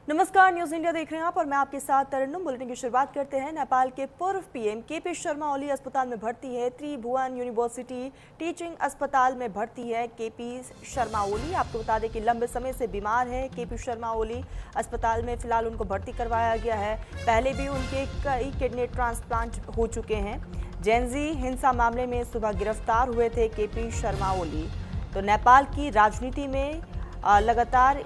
नमस्कार, news India देख रहे हैं आप और मैं आपके साथ तरन्नुम। बुलेटिन की शुरुआत करते हैं। नेपाल के पूर्व पीएम केपी शर्मा ओली अस्पताल में भर्ती है। त्रिभुवन यूनिवर्सिटी टीचिंग अस्पताल में भर्ती है केपी शर्मा ओली। आपको बता दें कि लंबे समय से बीमार है केपी शर्मा ओली। अस्पताल में फिलहाल उनको भर्ती करवाया गया है। पहले भी उनके कई किडनी ट्रांसप्लांट हो चुके हैं। जेनजी हिंसा मामले में सुबह गिरफ्तार हुए थे केपी शर्मा ओली। तो नेपाल की राजनीति में लगातार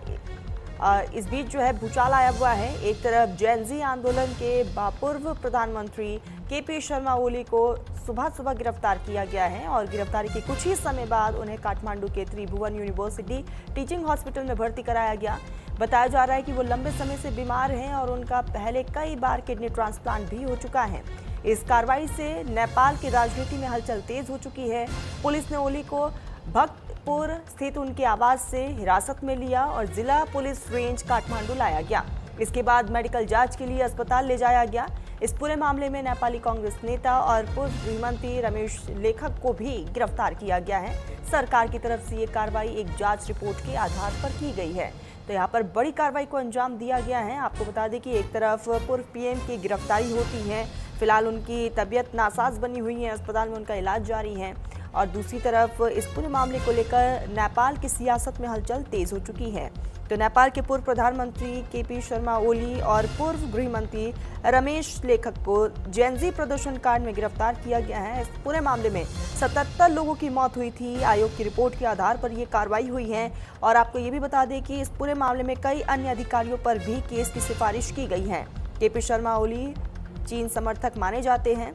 इस बीच जो है भूचाल आया हुआ है। एक तरफ जेनजी आंदोलन के पूर्व प्रधानमंत्री केपी शर्मा ओली को सुबह सुबह गिरफ्तार किया गया है और गिरफ्तारी के कुछ ही समय बाद उन्हें काठमांडू के त्रिभुवन यूनिवर्सिटी टीचिंग हॉस्पिटल में भर्ती कराया गया। बताया जा रहा है कि वो लंबे समय से बीमार हैं और उनका पहले कई बार किडनी ट्रांसप्लांट भी हो चुका है। इस कार्रवाई से नेपाल की राजनीति में हलचल तेज हो चुकी है। पुलिस ने ओली को भक्तपुर स्थित उनके आवास से हिरासत में लिया और जिला पुलिस रेंज काठमांडू लाया गया। इसके बाद मेडिकल जांच के लिए अस्पताल ले जाया गया। इस पूरे मामले में नेपाली कांग्रेस नेता और पूर्व गृहमंत्री रमेश लेखक को भी गिरफ्तार किया गया है। सरकार की तरफ से ये कार्रवाई एक जांच रिपोर्ट के आधार पर की गई है। तो यहाँ पर बड़ी कार्रवाई को अंजाम दिया गया है। आपको बता दें कि एक तरफ पूर्व पीएम की गिरफ्तारी होती है, फिलहाल उनकी तबीयत नासाज बनी हुई है, अस्पताल में उनका इलाज जारी है, और दूसरी तरफ इस पूरे मामले को लेकर नेपाल की सियासत में हलचल तेज हो चुकी है। तो नेपाल के पूर्व प्रधानमंत्री केपी शर्मा ओली और पूर्व गृह मंत्री रमेश लेखक को जेनजी प्रदर्शन कांड में गिरफ्तार किया गया है। इस पूरे मामले में 77 लोगों की मौत हुई थी। आयोग की रिपोर्ट के आधार पर ये कार्रवाई हुई है। और आपको ये भी बता दें कि इस पूरे मामले में कई अन्य अधिकारियों पर भी केस की सिफारिश की गई है। केपी शर्मा ओली चीन समर्थक माने जाते हैं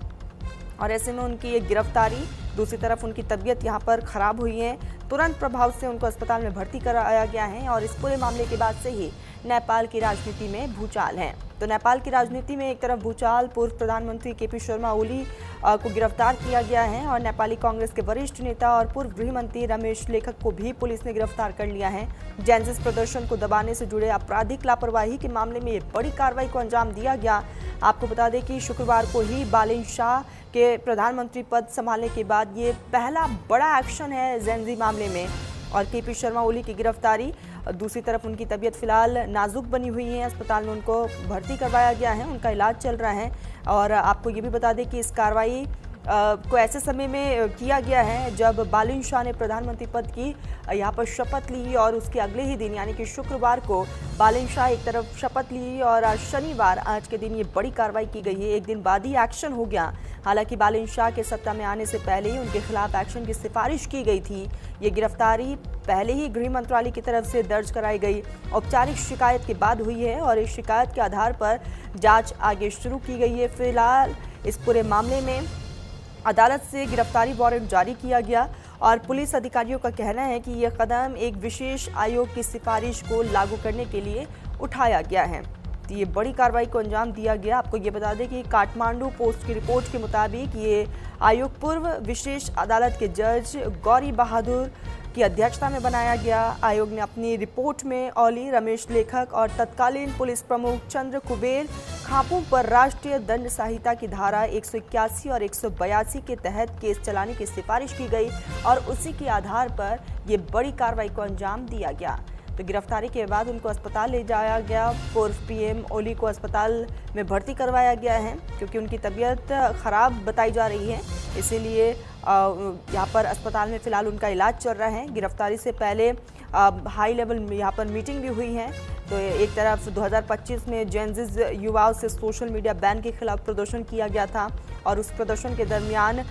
और ऐसे में उनकी ये गिरफ्तारी, दूसरी तरफ उनकी तबीयत यहाँ पर खराब हुई है, तुरंत प्रभाव से उनको अस्पताल में भर्ती कराया गया है। और इस पूरे मामले के बाद से ही नेपाल की राजनीति में भूचाल है। तो नेपाल की राजनीति में एक तरफ भूचाल, पूर्व प्रधानमंत्री केपी शर्मा ओली को गिरफ्तार किया गया है और नेपाली कांग्रेस के वरिष्ठ नेता और पूर्व गृह मंत्री रमेश लेखक को भी पुलिस ने गिरफ्तार कर लिया है। जेनजिस प्रदर्शन को दबाने से जुड़े आपराधिक लापरवाही के मामले में बड़ी कार्रवाई को अंजाम दिया गया। आपको बता दें कि शुक्रवार को ही बालिन शाह के प्रधानमंत्री पद संभालने के बाद ये पहला बड़ा एक्शन है जेनजी मामले में और केपी शर्मा ओली की गिरफ्तारी। दूसरी तरफ उनकी तबीयत फिलहाल नाजुक बनी हुई है, अस्पताल में उनको भर्ती करवाया गया है, उनका इलाज चल रहा है। और आपको ये भी बता दें कि इस कार्रवाई को ऐसे समय में किया गया है जब बालिन शाह ने प्रधानमंत्री पद की यहाँ पर शपथ ली और उसके अगले ही दिन यानी कि शुक्रवार को बालिन शाह एक तरफ शपथ ली और आज शनिवार, आज के दिन ये बड़ी कार्रवाई की गई है। एक दिन बाद ही एक्शन हो गया। हालांकि बालिन शाह के सत्ता में आने से पहले ही उनके खिलाफ एक्शन की सिफारिश की गई थी। ये गिरफ्तारी पहले ही गृह मंत्रालय की तरफ से दर्ज कराई गई औपचारिक शिकायत के बाद हुई है और इस शिकायत के आधार पर जांच आगे शुरू की गई है। फिलहाल इस पूरे मामले में अदालत से गिरफ्तारी वारंट जारी किया गया और पुलिस अधिकारियों का कहना है कि यह कदम एक विशेष आयोग की सिफारिश को लागू करने के लिए उठाया गया है। तो ये बड़ी कार्रवाई को अंजाम दिया गया। आपको ये बता दें कि काठमांडू पोस्ट की रिपोर्ट के मुताबिक ये आयोग पूर्व विशेष अदालत के जज गौरी बहादुर की अध्यक्षता में बनाया गया। आयोग ने अपनी रिपोर्ट में ओली, रमेश लेखक और तत्कालीन पुलिस प्रमुख चंद्र कुबेर खापू पर राष्ट्रीय दंड संहिता की धारा 181 और 182 के तहत केस चलाने की सिफारिश की गई और उसी के आधार पर ये बड़ी कार्रवाई को अंजाम दिया गया। तो गिरफ्तारी के बाद उनको अस्पताल ले जाया गया। पूर्व पीएम ओली को अस्पताल में भर्ती करवाया गया है क्योंकि उनकी तबीयत खराब बताई जा रही है, इसीलिए यहाँ पर अस्पताल में फिलहाल उनका इलाज चल रहा है। गिरफ्तारी से पहले हाई लेवल यहाँ पर मीटिंग भी हुई है। तो एक तरफ 2025 में जेनजिस युवाओं से सोशल मीडिया बैन के खिलाफ प्रदर्शन किया गया था और उस प्रदर्शन के दरमियान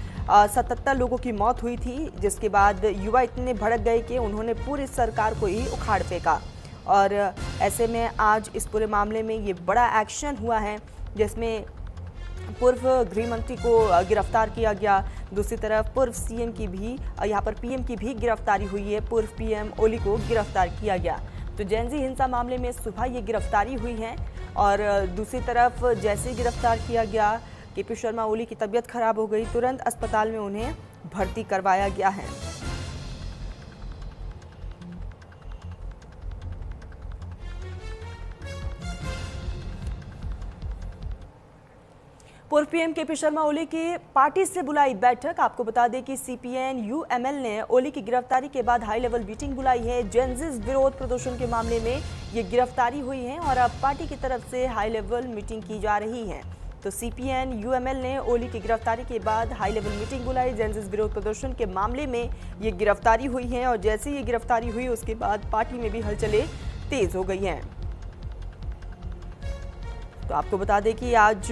77 लोगों की मौत हुई थी, जिसके बाद युवा इतने भड़क गए कि उन्होंने पूरी सरकार को ही उखाड़ फेंका। और ऐसे में आज इस पूरे मामले में ये बड़ा एक्शन हुआ है जिसमें पूर्व गृह मंत्री को गिरफ्तार किया गया। दूसरी तरफ पूर्व सीएम की भी यहाँ पर पीएम की भी गिरफ्तारी हुई है। पूर्व पीएम ओली को गिरफ्तार किया गया। तो जेनजी हिंसा मामले में सुबह ये गिरफ्तारी हुई है और दूसरी तरफ जैसे ही गिरफ्तार किया गया केपी शर्मा ओली की तबीयत खराब हो गई, तुरंत अस्पताल में उन्हें भर्ती करवाया गया है। पूर्व पीएम केपी शर्मा ओली की पार्टी से बुलाई बैठक। आपको बता दें कि सीपीएन यूएमएल ने ओली की गिरफ्तारी के बाद हाई लेवल मीटिंग बुलाई है। जेनजिस विरोध प्रदर्शन के मामले में ये गिरफ्तारी हुई है और अब पार्टी की तरफ से हाई लेवल मीटिंग की जा रही है। तो सीपीएन यूएमएल ने ओली की गिरफ्तारी के बाद हाई लेवल मीटिंग बुलाई। जेंजिस विरोध प्रदर्शन के मामले में ये गिरफ्तारी हुई है और जैसे ये गिरफ्तारी हुई उसके बाद पार्टी में भी हलचलें तेज हो गई हैं। तो आपको बता दें कि आज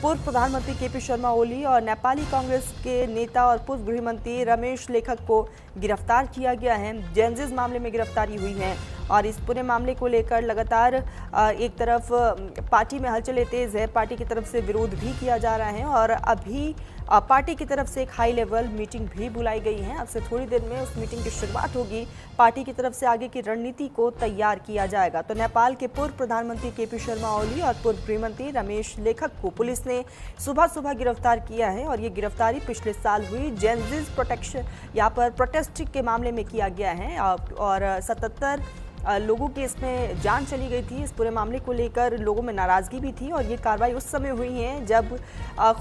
पूर्व प्रधानमंत्री केपी शर्मा ओली और नेपाली कांग्रेस के नेता और पूर्व गृह मंत्री रमेश लेखक को गिरफ्तार किया गया है। जेंजिस मामले में गिरफ्तारी हुई है और इस पूरे मामले को लेकर लगातार एक तरफ पार्टी में हलचलें तेज है, पार्टी की तरफ से विरोध भी किया जा रहा है और अभी पार्टी की तरफ से एक हाई लेवल मीटिंग भी बुलाई गई है। अब से थोड़ी देर में उस मीटिंग की शुरुआत होगी। पार्टी की तरफ से आगे की रणनीति को तैयार किया जाएगा। तो नेपाल के पूर्व प्रधानमंत्री केपी शर्मा ओली और पूर्व गृह मंत्री रमेश लेखक को पुलिस ने सुबह गिरफ्तार किया है और ये गिरफ्तारी पिछले साल हुई जेंजिस प्रोटेक्शन यहाँ पर प्रोटेस्ट के मामले में किया गया है और 77 लोगों की इसमें जान चली गई थी। इस पूरे मामले को लेकर लोगों में नाराजगी भी थी और ये कार्रवाई उस समय हुई है जब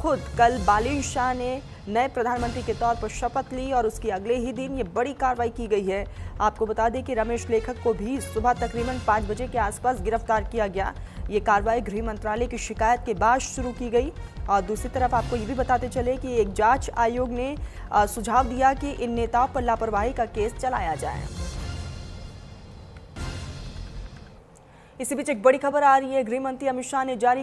खुद कल बालेन शाह ने नए प्रधानमंत्री के तौर पर शपथ ली और उसके अगले ही दिन ये बड़ी कार्रवाई की गई है। आपको बता दें कि रमेश लेखक को भी सुबह तकरीबन 5 बजे के आसपास गिरफ्तार किया गया। ये कार्रवाई गृह मंत्रालय की शिकायत के बाद शुरू की गई और दूसरी तरफ आपको ये भी बताते चले कि एक जांच आयोग ने सुझाव दिया कि इन नेताओं पर लापरवाही का केस चलाया जाए। इसी बीच एक बड़ी खबर आ रही है। गृह मंत्री अमित शाह ने जारी